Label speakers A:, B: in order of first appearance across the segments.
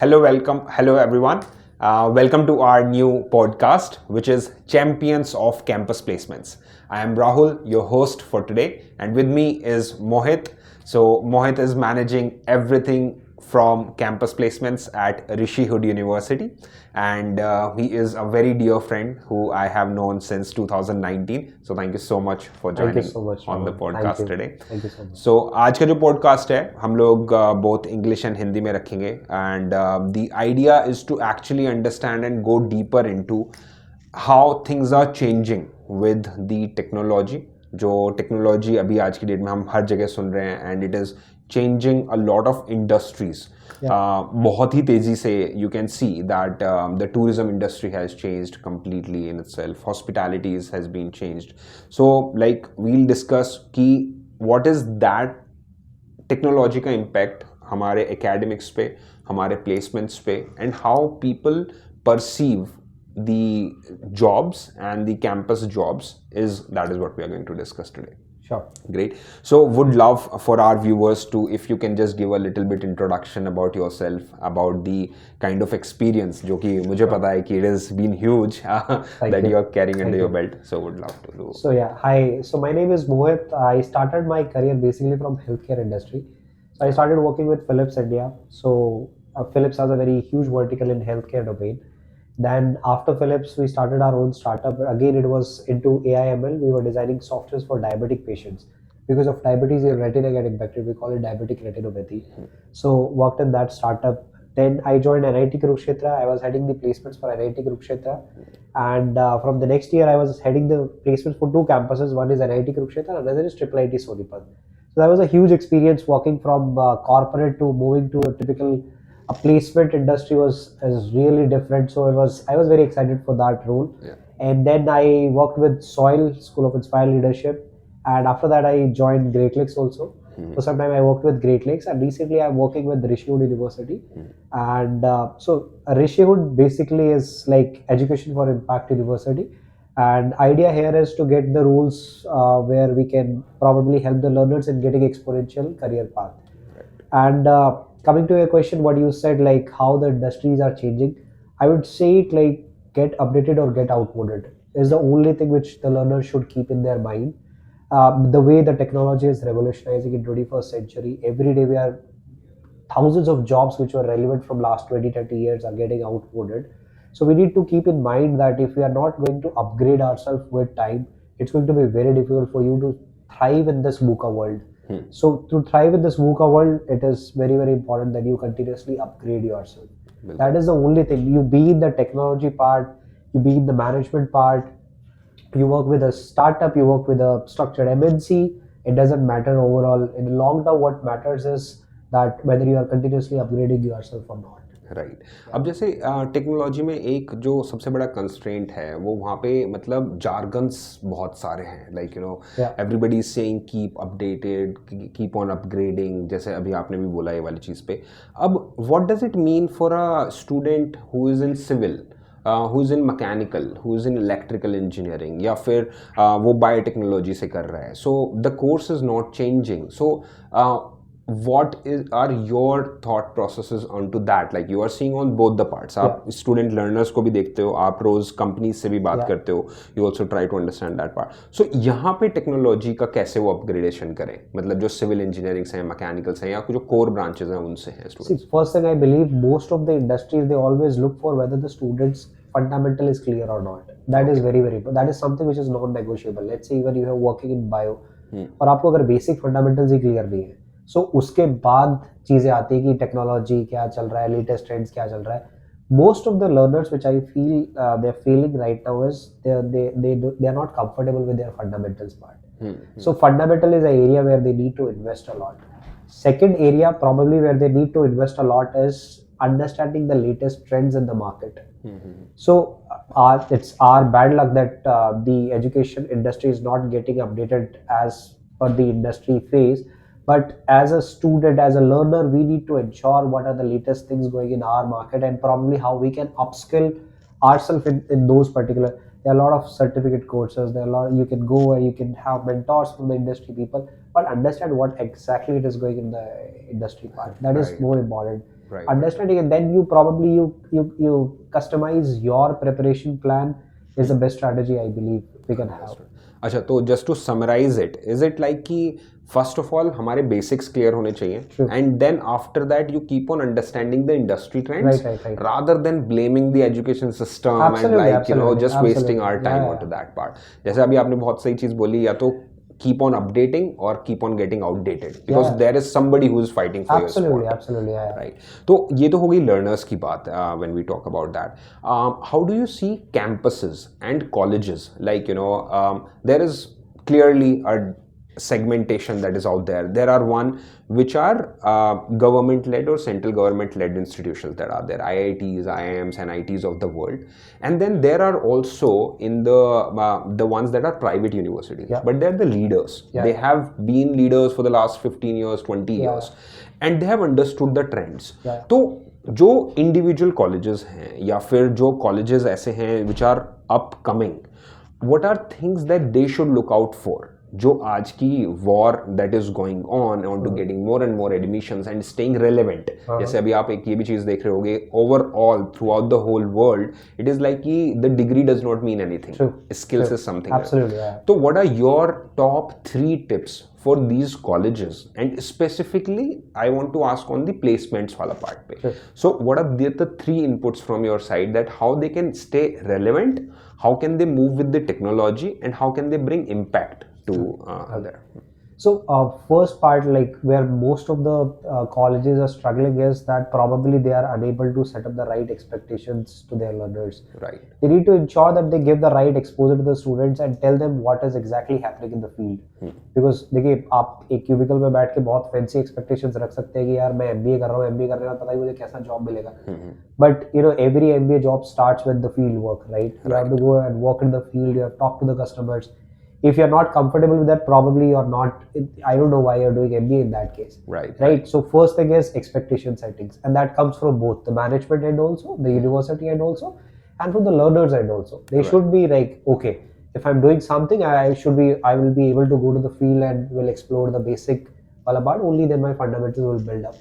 A: Hello everyone. Welcome to our new podcast, which is Champions of Campus Placements. I am Rahul, your host for today, and with me is Mohit. So, Mohit is managing everything from campus placements at Rishihood University, and he is a very dear friend who I have known since 2019. So, thank you so much for
B: Thank you
A: joining
B: so much,
A: on the
B: Rahul.
A: podcast
B: Thank you.
A: today.
B: Thank you so much.
A: सो आज का जो podcast है हम लोग both English and Hindi में रखेंगे and the idea is to actually understand and go deeper into how things are changing with the technology जो technology अभी आज की डेट में हम हर जगह सुन रहे हैं and it is changing a lot of industries. बहुत ही तेजी से you can see that the tourism industry has changed completely in itself. Hospitalities has been changed. So like we'll discuss कि what is that technology का impact हमारे academics पे, हमारे placements पे, and how people perceive the jobs and the campus jobs that is what we are going to discuss today.
B: Sure.
A: Great. So would love for our viewers to, if you can just give a little bit introduction about yourself, about the kind of experience जो कि मुझे पता है कि it has been huge that you are carrying under your belt. So would love to do.
B: So yeah, hi. So my name is Mohit. I started my career basically from healthcare industry. So I started working with Philips India. So Philips has a very huge vertical in healthcare domain. Then after Philips, we started our own startup. Again, it was into AI/ML. We were designing softwares for diabetic patients. Because of diabetes, your retina get impacted. We call it diabetic retinopathy. So worked in that startup. Then I joined NIT Kurukshetra. I was heading the placements for NIT Kurukshetra. And from the next year, I was heading the placements for two campuses. One is NIT Kurukshetra, another is IIIT Sonipat. So that was a huge experience working from corporate to moving to a typical a placement industry was really different. So I was very excited for that role.
A: Yeah.
B: And then I worked with Soil School of Inspired Leadership, and after that I joined Great Lakes also. For some time I worked with Great Lakes, and recently I'm working with Rishihood University. And so Rishihood basically is like education for impact university, and idea here is to get the rules where we can probably help the learners in getting exponential career path. And coming to your question, what you said, like how the industries are changing, I would say it like get updated or get outmoded is the only thing which the learners should keep in their mind. The way the technology is revolutionizing in 21st century, every day we are thousands of jobs which were relevant from last 20-30 years are getting outmoded. So we need to keep in mind that if we are not going to upgrade ourselves with time, it's going to be very difficult for you to thrive in this VUCA world. So to thrive in this VUCA world, it is very, very important that you continuously upgrade yourself. That is the only thing. You be in the technology part, you be in the management part, you work with a startup, you work with a structured MNC, it doesn't matter overall. In the long term, what matters is that whether you are continuously upgrading yourself or not.
A: Right अब जैसे technology में एक जो सबसे बड़ा constraint है वो वहाँ पे मतलब जार्गन्स बहुत सारे हैं like you no everybody is saying keep updated keep on upgrading जैसे अभी आपने भी बोला ये वाली चीज़ पे अब what does it mean for a student who is in civil who is in mechanical who is in electrical engineering या फिर वो बायोटेक्नोलॉजी से कर रहा है so the course is not changing so what are your thought processes onto that like you are seeing on both the parts आप student learners को भी देखते हो आप रोज companies से भी बात करते हो you also try to understand that part so यहाँ पे technology का कैसे वो upgradation करें मतलब जो civil engineering से हैं mechanical से हैं या कुछ जो core branches हैं उनसे हैं students.
B: See, first thing I believe most of the industries they always look for whether the students fundamental is clear or not. That is very very that is something which is non-negotiable. Let's say even you are working in bio और आपको अगर basic fundamentals ही clear नहीं है सो उसके बाद चीज़ें आती है कि टेक्नोलॉजी क्या चल रहा है लेटेस्ट ट्रेंड्स क्या चल रहा है most of the learners which I feel they are feeling right now is they are not comfortable with their fundamentals part so fundamental is a area where they need to invest a lot second area probably where they need to invest a lot is understanding the latest trends in the market. So it's our bad luck that the education industry is not getting updated as per the industry phase. But as a student, as a learner, we need to ensure what are the latest things going in our market and probably how we can upskill ourselves in those particular. There are a lot of certificate courses. There are a lot you can go and you can have mentors from the industry people, but understand what exactly it is going in the industry part. That is more important. understanding, and then you probably you customize your preparation plan is the best strategy I believe we can have.
A: अच्छा, तो just to summarize it, is it like कि first of all हमारे basics clear होने चाहिए, and then after that you keep on understanding the industry trends rather than blaming the education system and like you know just wasting our time on to that part. जैसे अभी आपने बहुत सही चीज बोली, या तो keep on updating or keep on getting outdated because there is somebody who is fighting for your spot.
B: Absolutely, yeah.
A: Right. तो ये तो हो गई learners की बात when we talk about that. How do you see campuses and colleges? Like, you know, there is clearly a segmentation that is out there. There are one which are government-led or central government-led institutions that are there, IITs, IIMs, and ITs of the world. And then there are also in the ones that are private universities, but they're the leaders. They have been leaders for the last 15 years, 20 years, and they have understood the trends. तो जो individual colleges हैं या फिर जो colleges ऐसे हैं which are upcoming, what are things that they should look out for? जो आज की war that is going on to getting more and more admissions and staying relevant. जैसे अभी आप एक ये भी चीज देख रहे होगे, overall throughout the whole world it is like कि the degree does not mean anything, skills is something. तो what are your top 3 tips for these colleges, and specifically I want to ask on the placements wala part pe. So what are the 3 inputs from your side that how they can stay relevant, how can they move with the technology, and how can they bring impact to there?
B: So first part, like where most of the colleges are struggling is that probably they are unable to set up the right expectations to their learners.
A: Right.
B: They need to ensure that they give the right exposure to the students and tell them what is exactly happening in the field. Because देखिए आप एक cubicle में बैठ के बहुत fancy expectations रख सकते हैं कि यार मैं MBA कर रहा हूँ, MBA करने के बाद पता ही मुझे कैसा जॉब मिलेगा. But you know every MBA job starts with the field work, right? You have to go and walk in the field, you have to talk to the customers. If you're not comfortable with that, probably you're not, I don't know why you're doing MBA in that case. Right. So first thing is expectation settings, and that comes from both the management end also, the university end also, and from the learners end also. They should be like, okay, if I'm doing something, I will be able to go to the field and will explore the basic all about, only then my fundamentals will build up.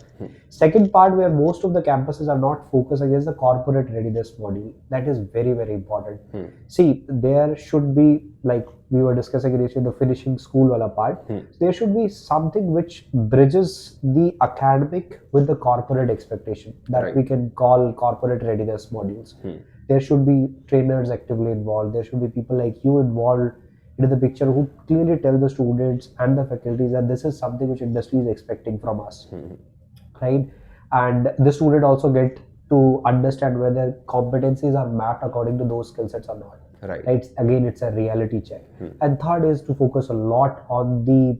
B: Second part where most of the campuses are not focusing is the corporate readiness module. That is very, very important. See, there should be, like we were discussing initially, the finishing school wala part. There should be something which bridges the academic with the corporate expectation that we can call corporate readiness modules. There should be trainers actively involved. There should be people like you involved into the picture who clearly tell the students and the faculties that this is something which industry is expecting from us. Right? And the student also get to understand whether competencies are mapped according to those skill sets or not. Right? Again, it's a reality check. And third is to focus a lot on the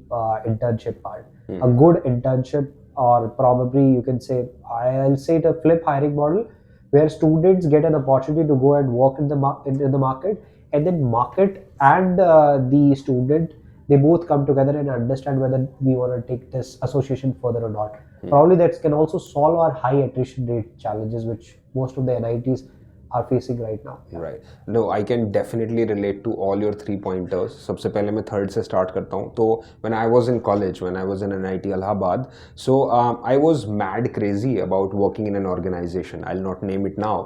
B: internship part. A good internship, or probably you can say, I'll say it a flip hiring model, where students get an opportunity to go and work in the market, and then market and the student, they both come together and understand whether we want to take this association further or not. Probably that can also solve our high attrition rate challenges which most of the NITs are facing right now.
A: Right. No, I can definitely relate to all your 3 pointers. सबसे पहले मैं third से start करता हूँ. तो when I was in college, when I was in NIT Allahabad, so I was mad crazy about working in an organization. I'll not name it now,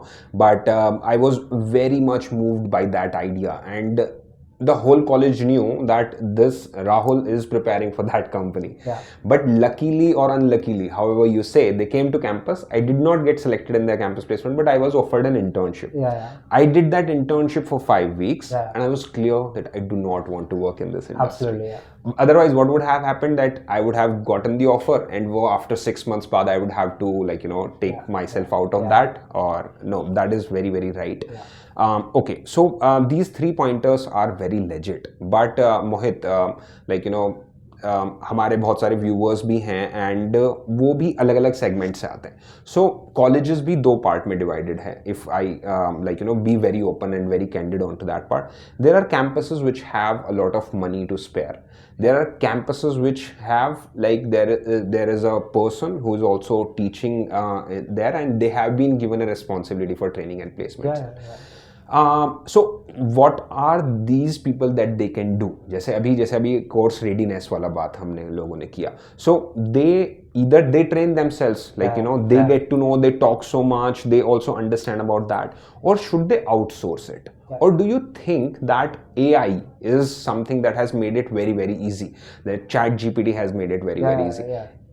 A: but I was very much moved by that idea, and the whole college knew that this Rahul is preparing for that company. But luckily or unluckily, however you say, they came to campus. I did not get selected in their campus placement, but I was offered an internship. I did that internship for 5 weeks, and I was clear that I do not want to work in this industry.
B: Absolutely.
A: Otherwise, what would have happened that I would have gotten the offer, and after 6 months baad, I would have to, like, you know, take myself out of that, or no, that is very, very right. Okay, so these 3 pointers are very legit, but Mohit, like, you know, हमारे बहुत सारे viewers भी हैं, and वो भी अलग अलग segment से आते हैं. सो कॉलेजेस भी 2 पार्ट में डिवाइडेड है. If I like you know be very open and very candid on to that part, there are campuses which have a lot of money to spare. There are campuses which have, like, there is a person who is also teaching there, and they have been given a responsibility for training and placements. So what are these people that they can do? जैसे अभी course readiness वाला बात हमने लोगों ने किया. So they train themselves, like they get to know, they talk so much, they also understand about that, or should they outsource it? Or do you think that AI is something that has made it very very easy, that chat GPT has made it very very easy?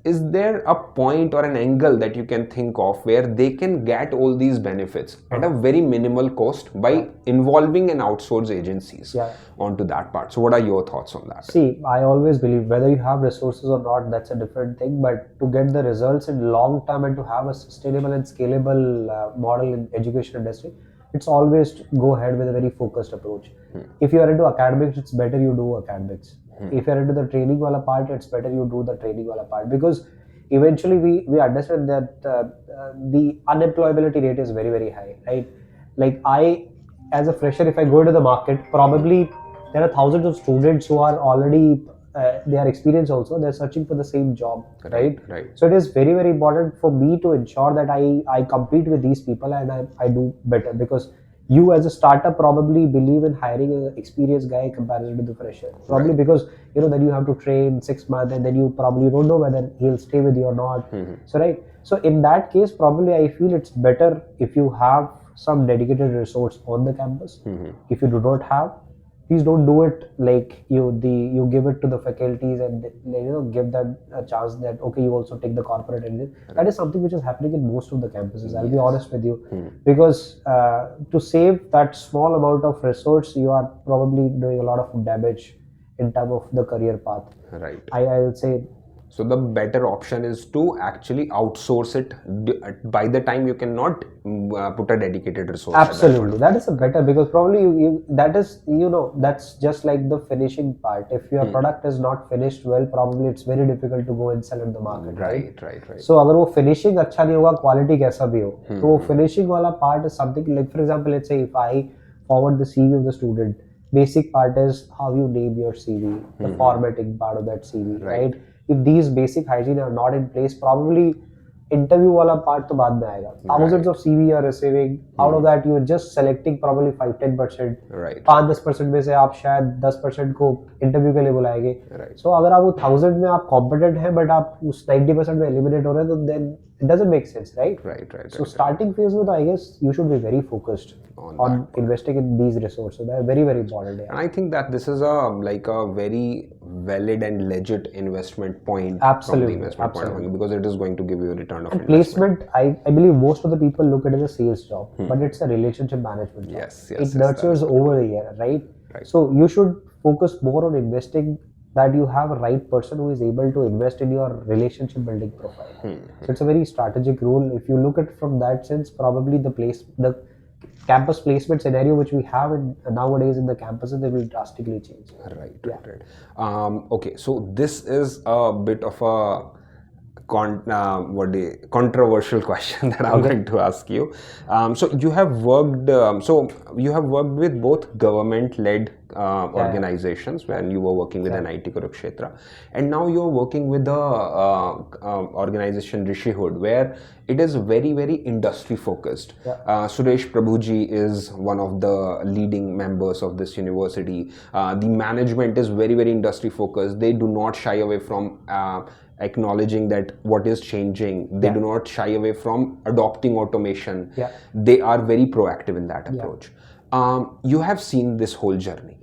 A: Is there a point or an angle that you can think of where they can get all these benefits at a very minimal cost by involving and outsource agencies onto that part? So what are your thoughts on that?
B: See, I always believe whether you have resources or not, that's a different thing, but to get the results in long term and to have a sustainable and scalable model in education industry, it's always to go ahead with a very focused approach. If you are into academics, it's better you do academics. If you're into the training wala part, it's better you do the training wala part, because eventually we understand that the unemployability rate is very very high, right? Like as a fresher, if I go into the market, probably there are thousands of students who are already they are experienced also, they're searching for the same job, right? So it is very very important for me to ensure that I compete with these people and I do better, because you as a startup probably believe in hiring an experienced guy in comparison to the fresher, probably because then you have to train 6 months and then you probably don't know whether he'll stay with you or not. So right, so in that case probably I feel it's better if you have some dedicated resource on the campus. If you do not have, please don't do it like you give it to the faculties and give them a chance that okay, you also take the corporate engine. That is something which is happening in most of the campuses. I'll be honest with you, because to save that small amount of resource, you are probably doing a lot of damage in terms of the career path.
A: Right.
B: I'll say. So
A: the better option is to actually outsource it by the time you cannot put a dedicated resource.
B: Absolutely, that is a better, because probably you that is that's just like the finishing part. If your product is not finished well, probably it's very difficult to go and sell in the market.
A: Right.
B: So अगर वो finishing अच्छा नहीं होगा, quality कैसा भी हो, तो वो finishing वाला part is something like, for example, let's say if I forward the CV of the student, basic part is how you name your CV, the formatting part of that CV, right? If these basic hygiene are not in place, probably interview wala part to baad mein aayega. Thousands of CV are receiving. Out of that, you are just selecting probably 5-10%. 5-10% में से आप शायद 10% को interview के लिए बुलाएंगे. So अगर आप वो 1000 में आप competent हैं, but आप उस 90% में eliminate हो रहे हैं, तो then it doesn't make sense, right? So starting phase में, I guess you should be very focused on investing in these resources. They are very very important.
A: And I think that this is a very valid and legit investment point.
B: Absolutely.
A: From the investment point of view, because it is going to give you a return of investment.
B: Placement, I believe most of the people look at it as a sales job, but it's a relationship management job.
A: Yes,
B: it nurtures over the year, right? So you should focus more on investing, that you have a right person who is able to invest in your relationship building profile. So it's a very strategic role. If you look at it from that sense, probably the campus placement scenario which we have nowadays in the campuses, they will drastically change.
A: Right. Okay, so this is a bit of a controversial question that I'm going to ask you. So you have worked with both government-led organizations when you were working with NIT Kurukshetra, and now you're working with the organization Rishihood, where it is very very industry focused. Suresh Prabhuji is one of the leading members of this university. The management is very very industry focused. They do not shy away from acknowledging that what is changing. They do not shy away from adopting automation. They are very proactive in that approach. You have seen this whole journey.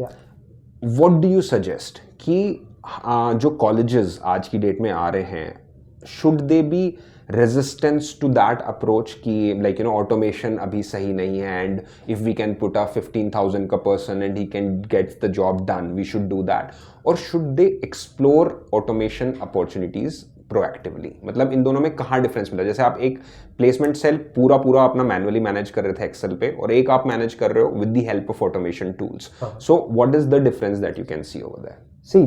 A: What do you suggest कि जो colleges आज की date में आ रहे हैं, should they be resistance to that approach कि automation अभी सही नहीं है, and if we can put a 15,000 का person and he can get the job done, we should do that? Or should they explore automation opportunities proactively? मतलब इन दोनों में कहाँ डिफरेंस मिला? जैसे आप एक प्लेसमेंट सेल पूरा अपना मैनुअली मैनेज कर रहे थे एक्सेल पे, और एक आप मैनेज कर रहे हो with the help of automation tools. So what is the difference that you can see over there?
B: See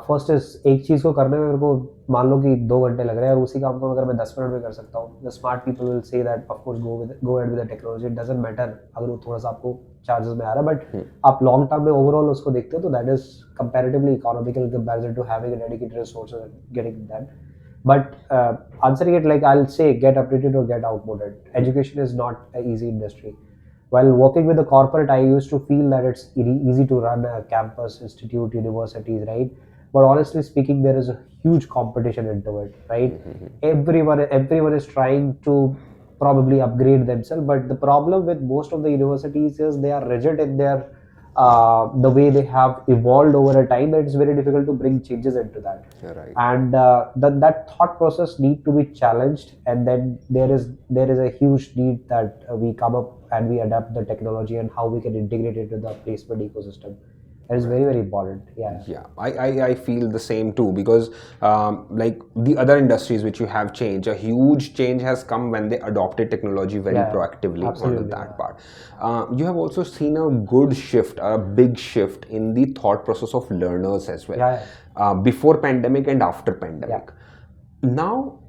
B: first is, एक चीज को करने में मेरे को मान लो कि 2 घंटे लग रहे हैं, और उसी काम को अगर मैं 10 मिनट में कर सकता हूँ, the smart people will say that of course go ahead with the technology. It doesn't matter अगर वो थोड़ा सा आपको चार्जेस में आ रहा है, बट आप लॉन्ग टर्म में ओवरऑल उसको देखते हो तो that is comparatively economical in comparison to having a dedicated resources and getting that. But answering it, like I'll say, get updated or get outmoded. Education is not an easy industry. While working with the corporate, I used to feel that it's easy to run a campus, institute, universities, right? But honestly speaking, there is a huge competition into it, right? Everyone is trying to probably upgrade themselves, but the problem with most of the universities is they are rigid in their the way they have evolved over a time, that it's very difficult to bring changes into that.
A: Right.
B: And that thought process need to be challenged, and then there is a huge need that we come up and we adapt the technology and how we can integrate it into the placement ecosystem. That is very, very important.
A: Yeah, I feel the same too, because like the other industries which you have changed, a huge change has come when they adopted technology very proactively onto that part. You have also seen a good shift, a big shift in the thought process of learners as well. Before pandemic and after pandemic. Now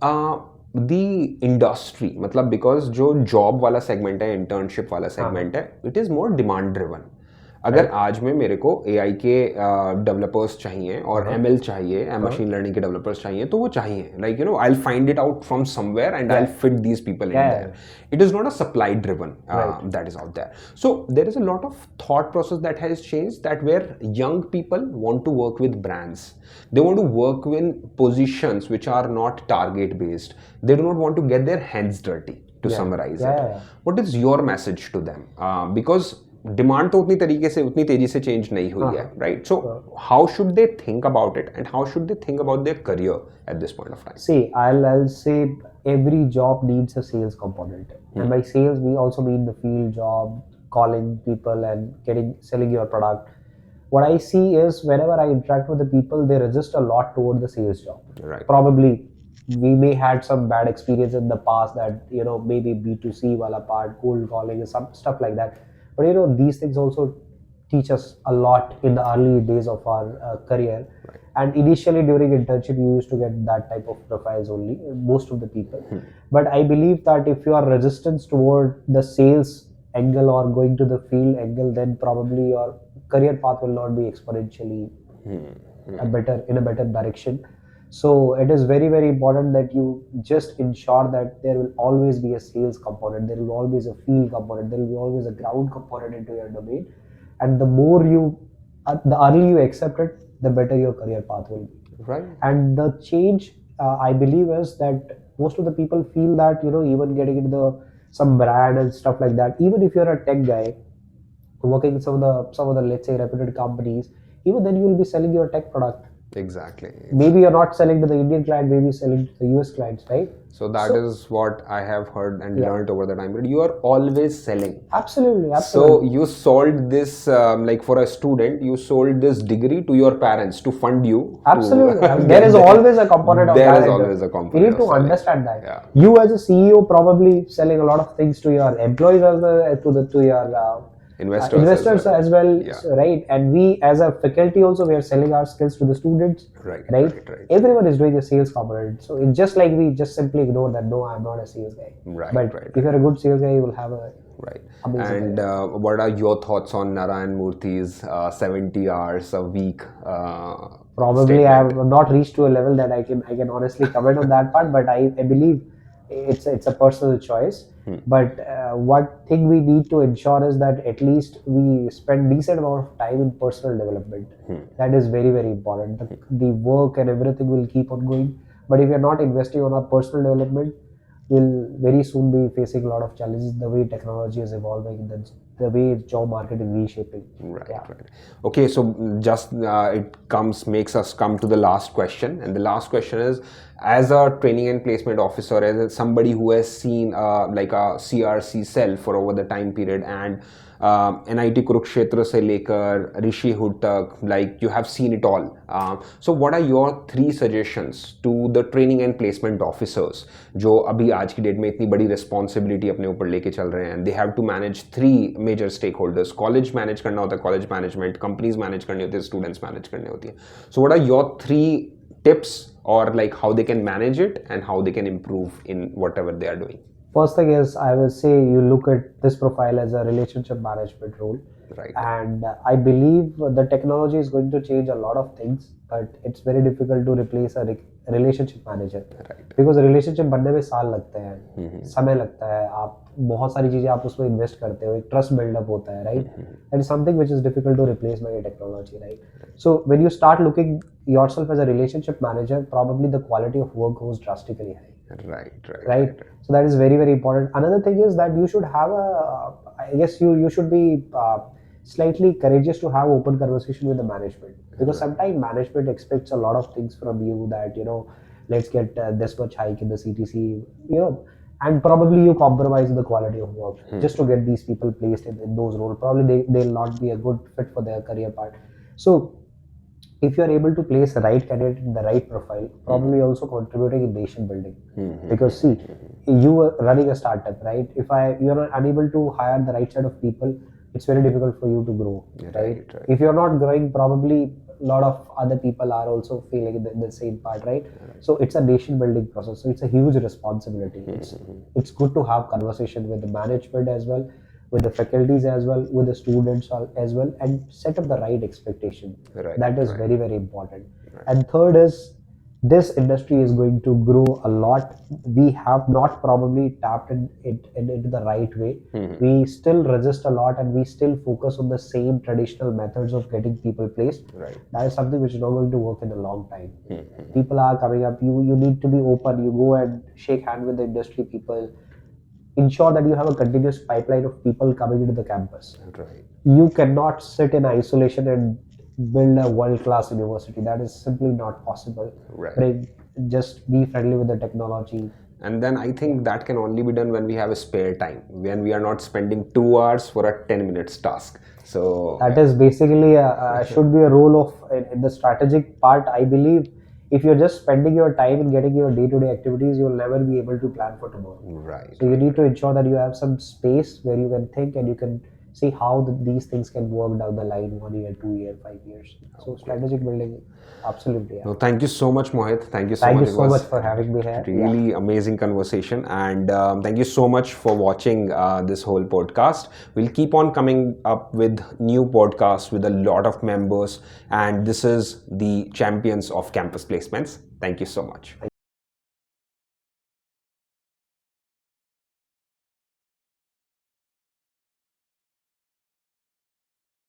A: the industry, मतलब because जो job वाला segment है, internship वाला segment है, it is more demand driven. अगर आज में मेरे को AI के डेवलपर्स चाहिए और ML चाहिए, मशीन लर्निंग के डेवलपर्स चाहिए, तो वो चाहिए, like you know, I'll find it out from somewhere and I'll fit these people in there. It is not a supply driven that is out there. So there is a lot of thought process that has changed, that where young people want to work with brands. They want to work in positions which are not target based. They do not want to get their hands dirty, to summarize it. What is your message to them? Because demand तो उतनी तेजी से change नहीं हुई है, right? So how should they think about it and how should they think about their career at this point of time?
B: See, I'll say every job needs a sales component, and by sales we also mean the field job, calling people and selling your product. What I see is whenever I interact with the people, they resist a lot toward the sales job.
A: Right.
B: Probably we may had some bad experience in the past, that maybe B2C wala part, cold calling, some stuff like that. But these things also teach us a lot in the early days of our career. Right. And initially during internship, you used to get that type of profiles only, most of the people. But I believe that if you are resistant toward the sales angle or going to the field angle, then probably your career path will not be exponentially in a better direction. So it is very, very important that you just ensure that there will always be a sales component, there will always a field component, there will be always a ground component into your domain. And the more the early you accept it, the better your career path will be.
A: Right.
B: And the change, I believe, is that most of the people feel that even getting into some brand and stuff like that, even if you're a tech guy working in some of the let's say reputed companies, even then you will be selling your tech product.
A: Exactly.
B: Maybe you're not selling to the Indian client, maybe selling to the US clients, right?
A: So that is what I have heard and learned over the time. But you are always selling.
B: Absolutely.
A: So you sold this, like for a student, you sold this degree to your parents to fund you.
B: Absolutely. There is always a component of that.
A: There is always a component.
B: You need to understand that. You as a CEO probably selling a lot of things to your employees as well, to your investors as well, right? And we as a faculty also, we are selling our skills to the students, right? Everyone is doing a sales component. So it's just like we just simply ignore that, no, I'm not a sales guy. But if you're a good sales guy, you will have a
A: And what are your thoughts on Narayan Murthy's 70 hours a week?
B: Probably I have not reached to a level that I can honestly comment on that part, but I believe it's a personal choice. But what thing we need to ensure is that at least we spend decent amount of time in personal development. That is very, very important. The work and everything will keep on going, but if you're not investing on our personal development, we'll very soon be facing a lot of challenges, the way technology is evolving, the way job market is reshaping.
A: Right. Okay, so just makes us come to the last question, and the last question is, as a training and placement officer, as somebody who has seen like a CRC cell for over the time period, and NIT Kurukshetra से लेकर Rishihood तक, like you have seen it all. So what are your 3 suggestions to the training and placement officers जो अभी आज की date में इतनी बड़ी responsibility अपने ऊपर लेके चल रहे हैं? They have to manage 3 major stakeholders. College manage करना होता है, college management, companies manage करनी होती है, students manage करनी होती है. So what are your 3 tips, or like how they can manage it and how they can improve in whatever they are doing?
B: First thing is, I will say you look at this profile as a relationship management role.
A: Right.
B: And I believe the technology is going to change a lot of things, but it's very difficult to replace a relationship manager.
A: Right.
B: Because relationship बनने में साल लगते हैं, समय लगता है, आप बहुत सारी चीज़ें आप उसमें इन्वेस्ट करते हो, एक ट्रस्ट बिल्डअप होता है, right? And something which is difficult to replace by technology, right? So when you start looking yourself as a relationship manager, probably the quality of work goes drastically high. Right. So that is very, very important. Another thing is that you should have I guess you should be slightly courageous to have open conversation with the management, because sometimes management expects a lot of things from you, that let's get this much hike in the CTC, and probably you compromise the quality of work just to get these people placed in those roles. Probably they'll not be a good fit for their career part. So if you are able to place the right candidate in the right profile, probably also contributing in nation building. Because see, you are running a startup, right? If you are unable to hire the right set of people, it's very difficult for you to grow, right? If you're not growing, probably a lot of other people are also feeling the same part, right? So it's a nation building process. So it's a huge responsibility. It's good to have conversation with the management as well, with the faculties as well, with the students as well, and set up the right expectation. That is very, very important. And third is, this industry is going to grow a lot. We have not probably tapped into the right way. We still resist a lot, and we still focus on the same traditional methods of getting people placed. That is something which is not going to work in a long time. People are coming up. You need to be open. You go and shake hand with the industry people. Ensure that you have a continuous pipeline of people coming into the campus. You cannot sit in isolation and build a world-class university. That is simply not possible. Just be friendly with the technology.
A: And then I think that can only be done when we have a spare time, when we are not spending 2 hours for a 10 minutes task. So
B: that is basically should be a role of in the strategic part. I believe if you're just spending your time in getting your day-to-day activities, you'll never be able to plan for tomorrow. So you need to ensure that you have some space where you can think and you can see how these things can work down the line, 1 year, 2 year, 5 years. So strategic building, absolutely.
A: No, thank you so much, Mohit. Thank you so
B: much.
A: Thank
B: you so much for having me here.
A: Really amazing conversation, and thank you so much for watching this whole podcast. We'll keep on coming up with new podcasts with a lot of members, and this is the Champions of Campus Placements. Thank you so much.